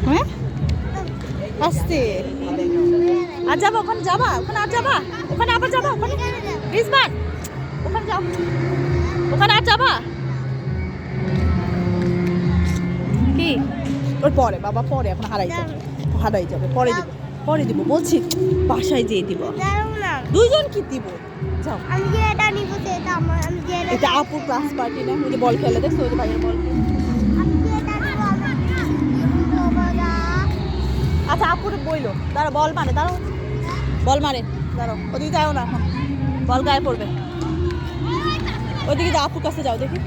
হ্যাঁ আসতে আর যাবা ওখানে যাবা ওখানে আর যাবা ওখানে আবার যাবা ওখানে রিজবান ওখানে যাও ওখানে আর যাবা কি ওর পরে বাবা পরে এখন হারাই যাবে পরে দিব বলছি বাসায় যেয়ে দিব দুইজন কি দিব যাও আমি যে এটা নিব সেটা আমার আমি যে এটা আপুর ক্লাস পার্টি না ওই যে বল খেলে দেখছো ওই যে ভাইয়ের বল আমি যে এটা নিব আমি বাবা আচ্ছা আপুর বইলো দাঁড়া বল মারে দাঁড়াও বল মারে দাঁড়াও ওদিকে যাও না এখন বল গায়ে পড়বে ওইদিকে আপুর কাছে যাও দেখি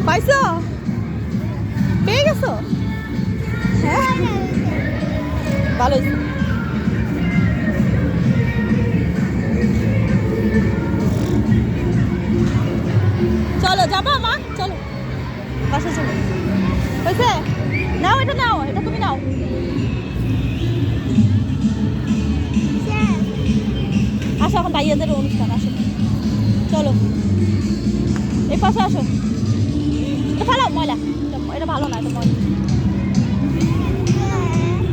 পাইছো পেয়ে গেছো হ্যাঁ ভালো হয়েছে চলো যাবা মা চলো বাসা চলো হয়েছে নাও এটা তুমি নাও আসো এখন ভাইয়াদের অনুষ্ঠান আসো চলো এই পাশে আসো এটা ফালাও ময়লা এটা ভালো না এটা ময়লা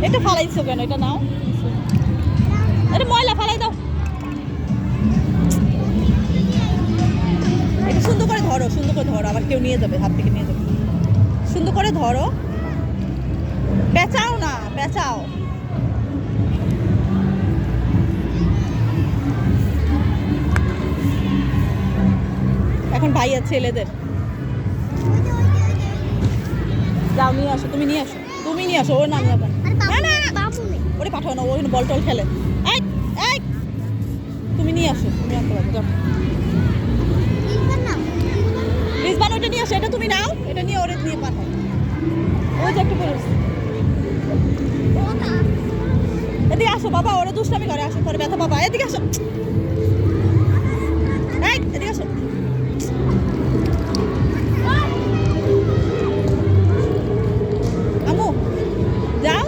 এটা ফালাইছো কেন এটা নাও এটা ময়লা ফালাই দাও এটা সুন্দর করে ধরো আবার কেউ নিয়ে যাবে হাত থেকে নিয়ে যাবে সুন্দর করে ধরো পেঁচাও না পেঁচাও এখন ভাইয়া ছেলেদের যাও নিয়ে আসো তুমি নিয়ে আসো ওর নাম যাবেন না ওরে পাঠাও না ওখানে বল টল খেলে এই তুমি নিয়ে আসো তুমি আনতে পারো যাও রিজবান ওইটা নিয়ে আসো এটা তুমি নাও এটা নিয়ে ওরে নিয়ে পাঠাও ওই যে একটু পরে এদিকে আসো বাবা ওরা দুষ্টামি করে আসো পরে ব্যথা বাবা এদিকে আসো এদিকে আসো আমু যাও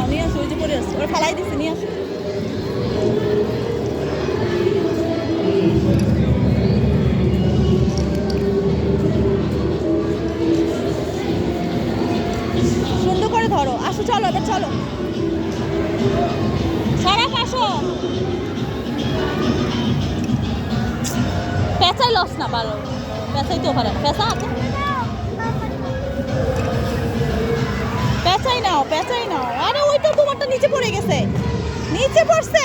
নিয়ে আসো ওই যে পরে আসো ওরা ফালাই দিচ্ছে নিয়ে আসো সুন্দর করে ধরো আসো চলো এবার চলো সারাপ আসো পেঁচাই লস না পারো পেঁচাই তো পারে পেঁচা আছে পেঁচাই নাও আরে ওই তো তোমারটা নিচে পড়ে গেছে নিচে পড়ছে